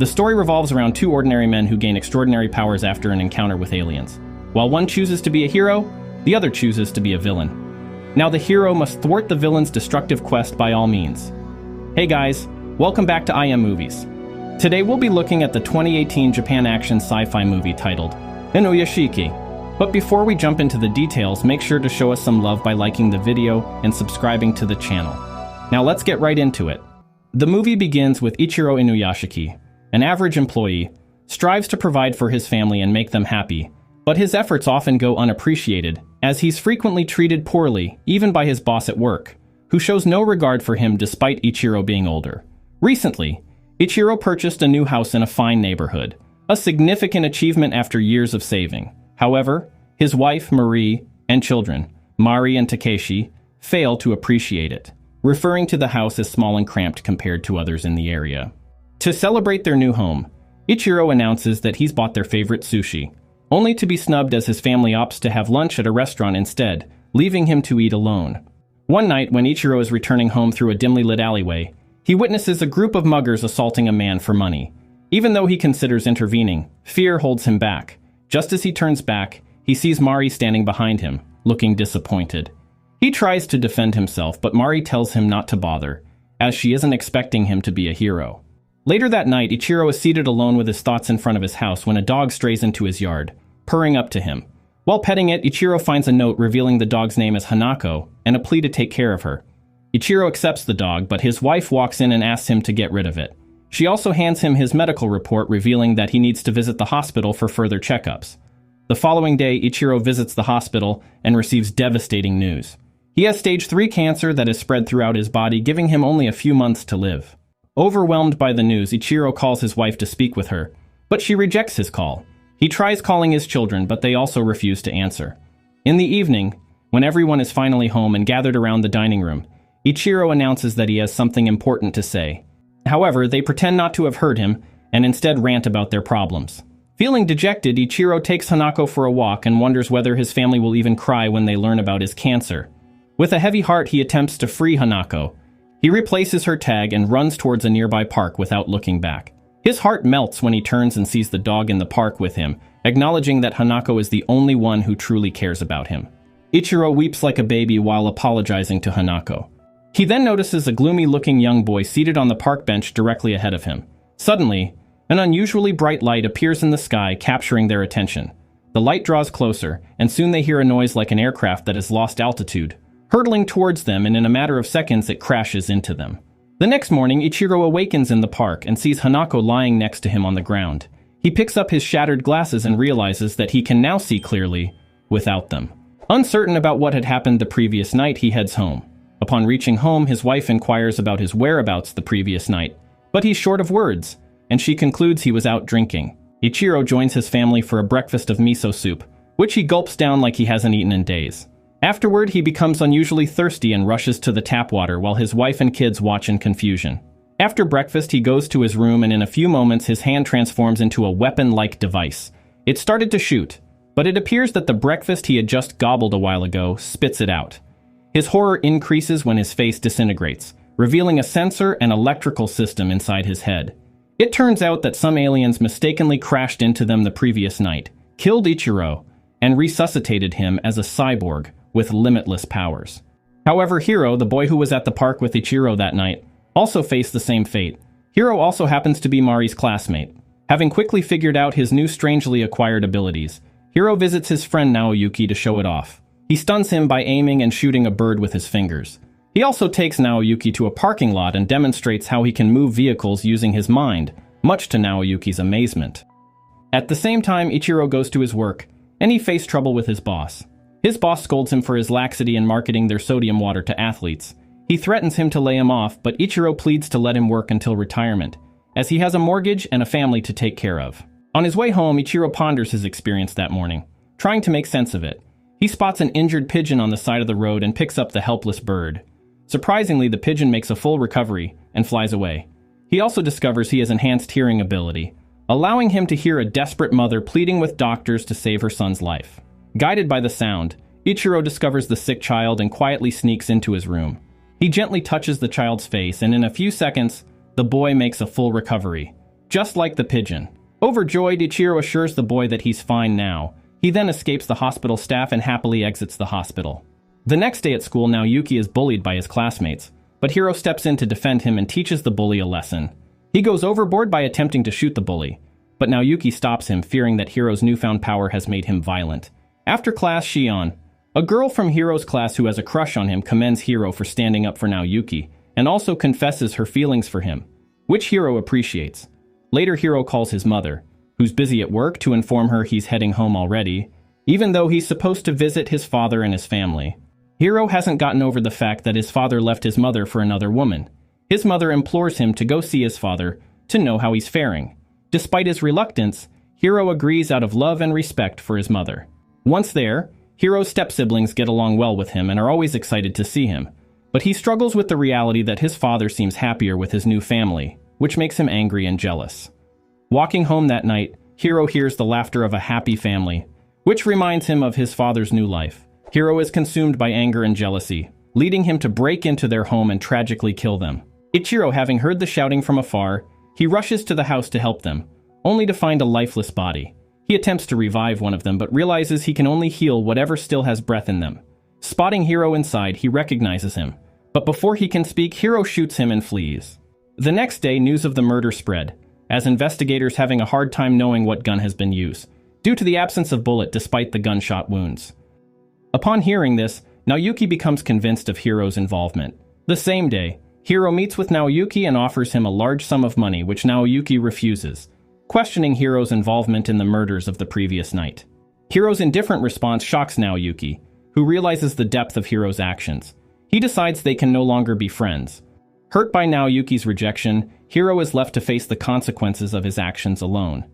The story revolves around two ordinary men who gain extraordinary powers after an encounter with aliens. While one chooses to be a hero, the other chooses to be a villain. Now the hero must thwart the villain's destructive quest by all means. Hey guys, welcome back to IM Movies. Today we'll be looking at the 2018 Japan action sci-fi movie titled Inuyashiki. But before we jump into the details, make sure to show us some love by liking the video and subscribing to the channel. Now let's get right into it. The movie begins with Ichiro Inuyashiki, an average employee, strives to provide for his family and make them happy, but his efforts often go unappreciated, as he's frequently treated poorly, even by his boss at work, who shows no regard for him despite Ichiro being older. Recently, Ichiro purchased a new house in a fine neighborhood, a significant achievement after years of saving. However, his wife, Marie, and children, Mari and Takeshi, fail to appreciate it, referring to the house as small and cramped compared to others in the area. To celebrate their new home, Ichiro announces that he's bought their favorite sushi, only to be snubbed as his family opts to have lunch at a restaurant instead, leaving him to eat alone. One night, when Ichiro is returning home through a dimly lit alleyway, he witnesses a group of muggers assaulting a man for money. Even though he considers intervening, fear holds him back. Just as he turns back, he sees Mari standing behind him, looking disappointed. He tries to defend himself, but Mari tells him not to bother, as she isn't expecting him to be a hero. Later that night, Ichiro is seated alone with his thoughts in front of his house when a dog strays into his yard, purring up to him. While petting it, Ichiro finds a note revealing the dog's name as Hanako and a plea to take care of her. Ichiro accepts the dog, but his wife walks in and asks him to get rid of it. She also hands him his medical report, revealing that he needs to visit the hospital for further checkups. The following day, Ichiro visits the hospital and receives devastating news. He has stage 3 cancer that has spread throughout his body, giving him only a few months to live. Overwhelmed by the news, Ichiro calls his wife to speak with her, but she rejects his call. He tries calling his children, but they also refuse to answer. In the evening, when everyone is finally home and gathered around the dining room, Ichiro announces that he has something important to say. However, they pretend not to have heard him and instead rant about their problems. Feeling dejected, Ichiro takes Hanako for a walk and wonders whether his family will even cry when they learn about his cancer. With a heavy heart, he attempts to free Hanako. He replaces her tag and runs towards a nearby park without looking back. His heart melts when he turns and sees the dog in the park with him, acknowledging that Hanako is the only one who truly cares about him. Ichiro weeps like a baby while apologizing to Hanako. He then notices a gloomy-looking young boy seated on the park bench directly ahead of him. Suddenly, an unusually bright light appears in the sky, capturing their attention. The light draws closer, and soon they hear a noise like an aircraft that has lost altitude, hurtling towards them, and in a matter of seconds it crashes into them. The next morning, Ichiro awakens in the park and sees Hanako lying next to him on the ground. He picks up his shattered glasses and realizes that he can now see clearly without them. Uncertain about what had happened the previous night, he heads home. Upon reaching home, his wife inquires about his whereabouts the previous night, but he's short of words, and she concludes he was out drinking. Ichiro joins his family for a breakfast of miso soup, which he gulps down like he hasn't eaten in days. Afterward, he becomes unusually thirsty and rushes to the tap water while his wife and kids watch in confusion. After breakfast, he goes to his room, and in a few moments his hand transforms into a weapon-like device. It started to shoot, but it appears that the breakfast he had just gobbled a while ago spits it out. His horror increases when his face disintegrates, revealing a sensor and electrical system inside his head. It turns out that some aliens mistakenly crashed into them the previous night, killed Ichiro, and resuscitated him as a cyborg with limitless powers. However, Hiro, the boy who was at the park with Ichiro that night, also faced the same fate. Hiro also happens to be Mari's classmate. Having quickly figured out his new strangely acquired abilities, Hiro visits his friend Naoyuki to show it off. He stuns him by aiming and shooting a bird with his fingers. He also takes Naoyuki to a parking lot and demonstrates how he can move vehicles using his mind, much to Naoyuki's amazement. At the same time, Ichiro goes to his work, and he faced trouble with his boss. His boss scolds him for his laxity in marketing their sodium water to athletes. He threatens him to lay him off, but Ichiro pleads to let him work until retirement, as he has a mortgage and a family to take care of. On his way home, Ichiro ponders his experience that morning, trying to make sense of it. He spots an injured pigeon on the side of the road and picks up the helpless bird. Surprisingly, the pigeon makes a full recovery and flies away. He also discovers he has enhanced hearing ability, allowing him to hear a desperate mother pleading with doctors to save her son's life. Guided by the sound, Ichiro discovers the sick child and quietly sneaks into his room. He gently touches the child's face, and in a few seconds, the boy makes a full recovery. just like the pigeon. Overjoyed, Ichiro assures the boy that he's fine now. He then escapes the hospital staff and happily exits the hospital. The next day at school, Naoyuki is bullied by his classmates, but Hiro steps in to defend him and teaches the bully a lesson. He goes overboard by attempting to shoot the bully, but Naoyuki stops him, fearing that Hiro's newfound power has made him violent. After class, Shion, a girl from Hiro's class who has a crush on him, commends Hiro for standing up for Naoyuki, and also confesses her feelings for him, which Hiro appreciates. Later, Hiro calls his mother, who's busy at work, to inform her he's heading home already, even though he's supposed to visit his father and his family. Hiro hasn't gotten over the fact that his father left his mother for another woman. His mother implores him to go see his father to know how he's faring. Despite his reluctance, Hiro agrees out of love and respect for his mother. Once there, Hiro's step-siblings get along well with him and are always excited to see him, but he struggles with the reality that his father seems happier with his new family, which makes him angry and jealous. Walking home that night, Hiro hears the laughter of a happy family, which reminds him of his father's new life. Hiro is consumed by anger and jealousy, leading him to break into their home and tragically kill them. Ichiro, having heard the shouting from afar, he rushes to the house to help them, only to find a lifeless body. He attempts to revive one of them, but realizes he can only heal whatever still has breath in them. Spotting Hiro inside, he recognizes him, but before he can speak, Hiro shoots him and flees. The next day, news of the murder spread, as investigators having a hard time knowing what gun has been used, due to the absence of bullet despite the gunshot wounds. Upon hearing this, Naoyuki becomes convinced of Hiro's involvement. The same day, Hiro meets with Naoyuki and offers him a large sum of money, which Naoyuki refuses, questioning Hiro's involvement in the murders of the previous night. Hiro's indifferent response shocks Naoyuki, who realizes the depth of Hiro's actions. He decides they can no longer be friends. Hurt by Naoyuki's rejection, Hiro is left to face the consequences of his actions alone.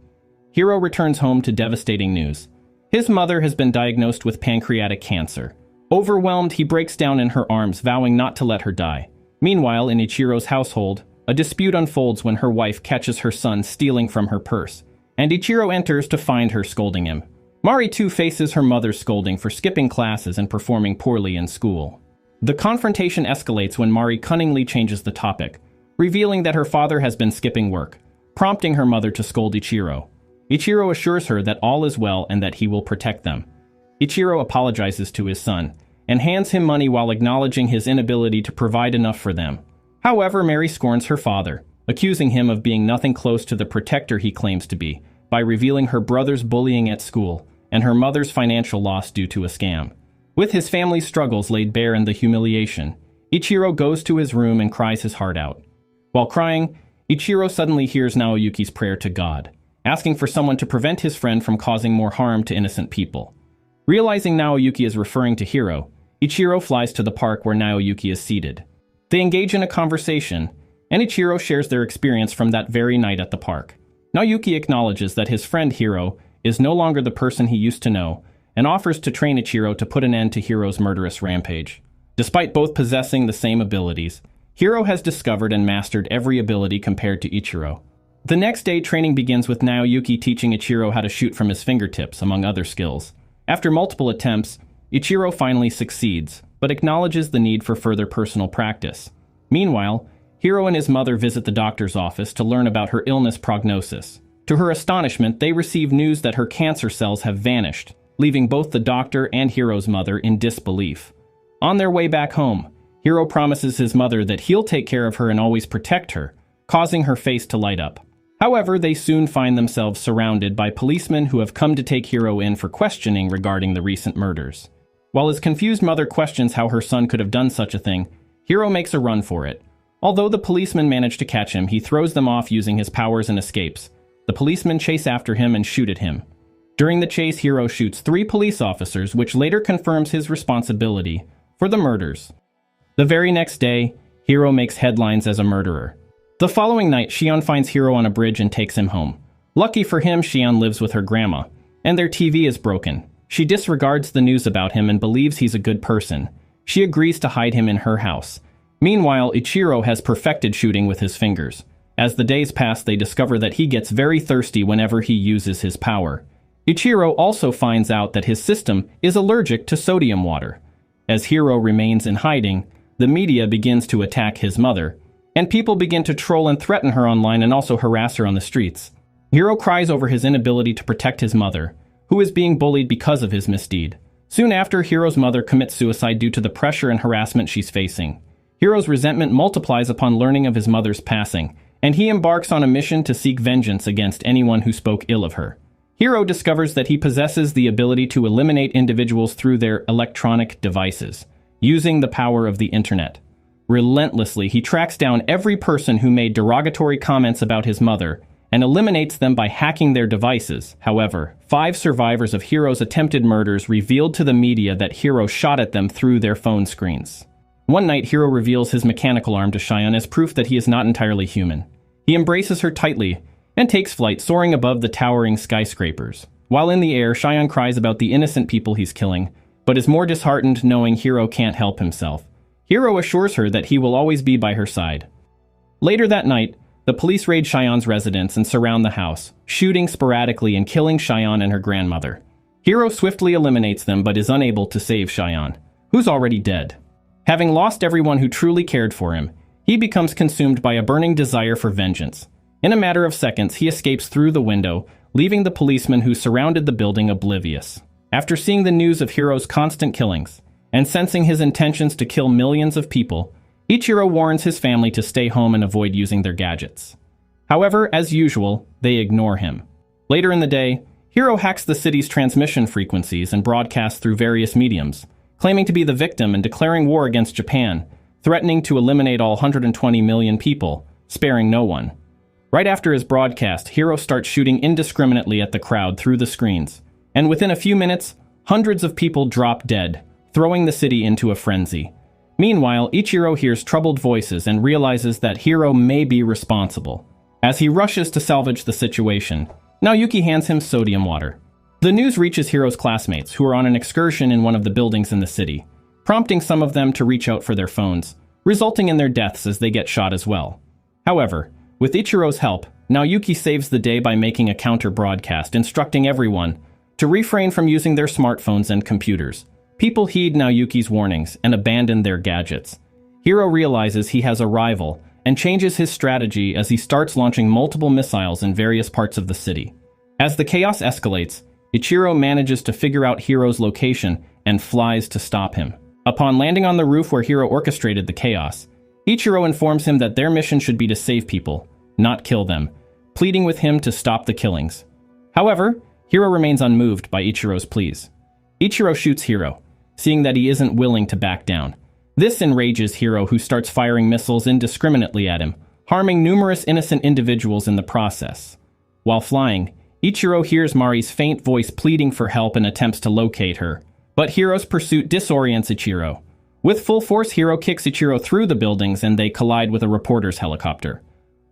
Hiro returns home to devastating news. His mother has been diagnosed with pancreatic cancer. Overwhelmed, he breaks down in her arms, vowing not to let her die. Meanwhile, in Ichiro's household, a dispute unfolds when her wife catches her son stealing from her purse, and Ichiro enters to find her scolding him. Mari too faces her mother's scolding for skipping classes and performing poorly in school. The confrontation escalates when Mari cunningly changes the topic, revealing that her father has been skipping work, prompting her mother to scold Ichiro. Ichiro assures her that all is well and that he will protect them. Ichiro apologizes to his son and hands him money while acknowledging his inability to provide enough for them. However, Mary scorns her father, accusing him of being nothing close to the protector he claims to be, by revealing her brother's bullying at school and her mother's financial loss due to a scam. With his family's struggles laid bare and the humiliation, Ichiro goes to his room and cries his heart out. While crying, Ichiro suddenly hears Naoyuki's prayer to God, asking for someone to prevent his friend from causing more harm to innocent people. Realizing Naoyuki is referring to Hiro, Ichiro flies to the park where Naoyuki is seated. They engage in a conversation, and Ichiro shares their experience from that very night at the park. Naoyuki acknowledges that his friend Hiro is no longer the person he used to know, and offers to train Ichiro to put an end to Hiro's murderous rampage. Despite both possessing the same abilities, Hiro has discovered and mastered every ability compared to Ichiro. The next day, training begins with Naoyuki teaching Ichiro how to shoot from his fingertips, among other skills. After multiple attempts, Ichiro finally succeeds, but acknowledges the need for further personal practice. Meanwhile, Hiro and his mother visit the doctor's office to learn about her illness prognosis. To her astonishment, they receive news that her cancer cells have vanished, leaving both the doctor and Hiro's mother in disbelief. On their way back home, Hiro promises his mother that he'll take care of her and always protect her, causing her face to light up. However, they soon find themselves surrounded by policemen who have come to take Hiro in for questioning regarding the recent murders. While his confused mother questions how her son could have done such a thing, Hiro makes a run for it. Although the policemen manage to catch him, he throws them off using his powers and escapes. The policemen chase after him and shoot at him. During the chase, Hiro shoots 3 police officers, which later confirms his responsibility for the murders. The very next day, Hiro makes headlines as a murderer. The following night, Shion finds Hiro on a bridge and takes him home. Lucky for him, Shion lives with her grandma, and their TV is broken. She disregards the news about him and believes he's a good person. She agrees to hide him in her house. Meanwhile, Ichiro has perfected shooting with his fingers. As the days pass, they discover that he gets very thirsty whenever he uses his power. Ichiro also finds out that his system is allergic to sodium water. As Hiro remains in hiding, the media begins to attack his mother, and people begin to troll and threaten her online and also harass her on the streets. Hiro cries over his inability to protect his mother, who is being bullied because of his misdeed. Soon after, Hiro's mother commits suicide due to the pressure and harassment she's facing. Hiro's resentment multiplies upon learning of his mother's passing, and he embarks on a mission to seek vengeance against anyone who spoke ill of her. Hiro discovers that he possesses the ability to eliminate individuals through their electronic devices, using the power of the internet. Relentlessly, he tracks down every person who made derogatory comments about his mother and eliminates them by hacking their devices. However, 5 survivors of Hiro's attempted murders revealed to the media that Hiro shot at them through their phone screens. One night, Hiro reveals his mechanical arm to Cheyenne as proof that he is not entirely human. He embraces her tightly and takes flight, soaring above the towering skyscrapers. While in the air, Cheyenne cries about the innocent people he's killing, but is more disheartened knowing Hiro can't help himself. Hiro assures her that he will always be by her side. Later that night, the police raid Cheyenne's residence and surround the house, shooting sporadically and killing Cheyenne and her grandmother. Hiro swiftly eliminates them but is unable to save Cheyenne, who's already dead. Having lost everyone who truly cared for him, he becomes consumed by a burning desire for vengeance. In a matter of seconds, he escapes through the window, leaving the policemen who surrounded the building oblivious. After seeing the news of Hiro's constant killings, and sensing his intentions to kill millions of people, Ichiro warns his family to stay home and avoid using their gadgets. However, as usual, they ignore him. Later in the day, Hiro hacks the city's transmission frequencies and broadcasts through various mediums, claiming to be the victim and declaring war against Japan, threatening to eliminate all 120 million people, sparing no one. Right after his broadcast, Hiro starts shooting indiscriminately at the crowd through the screens, and within a few minutes, hundreds of people drop dead, throwing the city into a frenzy. Meanwhile, Ichiro hears troubled voices and realizes that Hiro may be responsible. As he rushes to salvage the situation, Naoyuki hands him sodium water. The news reaches Hiro's classmates, who are on an excursion in one of the buildings in the city, prompting some of them to reach out for their phones, resulting in their deaths as they get shot as well. However, with Ichiro's help, Naoyuki saves the day by making a counter-broadcast instructing everyone to refrain from using their smartphones and computers. People heed Naoyuki's warnings and abandon their gadgets. Hiro realizes he has a rival and changes his strategy as he starts launching multiple missiles in various parts of the city. As the chaos escalates, Ichiro manages to figure out Hiro's location and flies to stop him. Upon landing on the roof where Hiro orchestrated the chaos, Ichiro informs him that their mission should be to save people, not kill them, pleading with him to stop the killings. However, Hiro remains unmoved by Ichiro's pleas. Ichiro shoots Hiro, seeing that he isn't willing to back down. This enrages Hiro, who starts firing missiles indiscriminately at him, harming numerous innocent individuals in the process. While flying, Ichiro hears Mari's faint voice pleading for help and attempts to locate her, but Hiro's pursuit disorients Ichiro. With full force, Hiro kicks Ichiro through the buildings and they collide with a reporter's helicopter.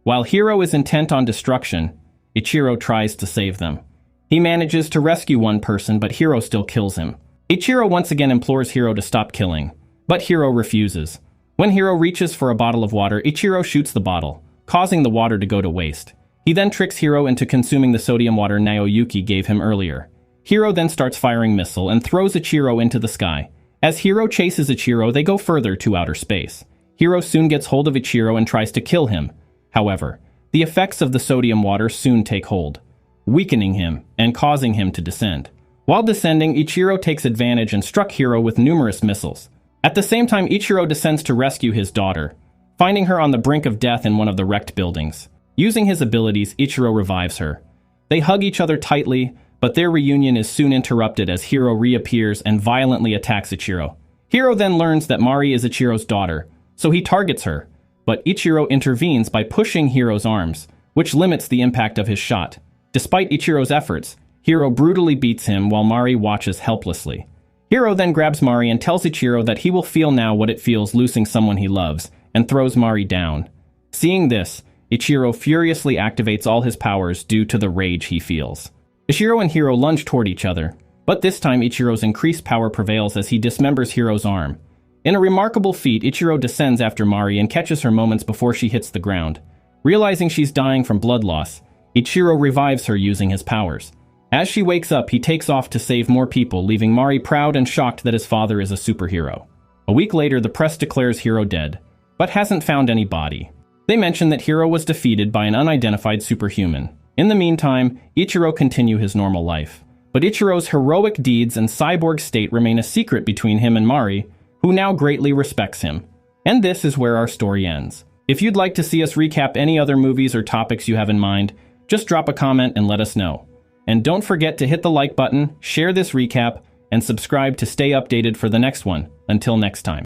While Hiro is intent on destruction, Ichiro tries to save them. He manages to rescue one person, but Hiro still kills him. Ichiro once again implores Hiro to stop killing, but Hiro refuses. When Hiro reaches for a bottle of water, Ichiro shoots the bottle, causing the water to go to waste. He then tricks Hiro into consuming the sodium water Naoyuki gave him earlier. Hiro then starts firing missile and throws Ichiro into the sky. As Hiro chases Ichiro, they go further to outer space. Hiro soon gets hold of Ichiro and tries to kill him. However, the effects of the sodium water soon take hold, weakening him and causing him to descend. While descending, Ichiro takes advantage and struck Hiro with numerous missiles. At the same time, Ichiro descends to rescue his daughter, finding her on the brink of death in one of the wrecked buildings. Using his abilities, Ichiro revives her. They hug each other tightly, but their reunion is soon interrupted as Hiro reappears and violently attacks Ichiro. Hiro then learns that Mari is Ichiro's daughter, so he targets her, but Ichiro intervenes by pushing Hiro's arms, which limits the impact of his shot. Despite Ichiro's efforts, Hiro brutally beats him while Mari watches helplessly. Hiro then grabs Mari and tells Ichiro that he will feel now what it feels losing someone he loves, and throws Mari down. Seeing this, Ichiro furiously activates all his powers due to the rage he feels. Ichiro and Hiro lunge toward each other, but this time Ichiro's increased power prevails as he dismembers Hiro's arm. In a remarkable feat, Ichiro descends after Mari and catches her moments before she hits the ground. Realizing she's dying from blood loss, Ichiro revives her using his powers. As she wakes up, he takes off to save more people, leaving Mari proud and shocked that his father is a superhero. A week later, the press declares Hiro dead, but hasn't found any body. They mention that Hiro was defeated by an unidentified superhuman. In the meantime, Ichiro continues his normal life. But Ichiro's heroic deeds and cyborg state remain a secret between him and Mari, who now greatly respects him. And this is where our story ends. If you'd like to see us recap any other movies or topics you have in mind, just drop a comment and let us know. And don't forget to hit the like button, share this recap, and subscribe to stay updated for the next one. Until next time.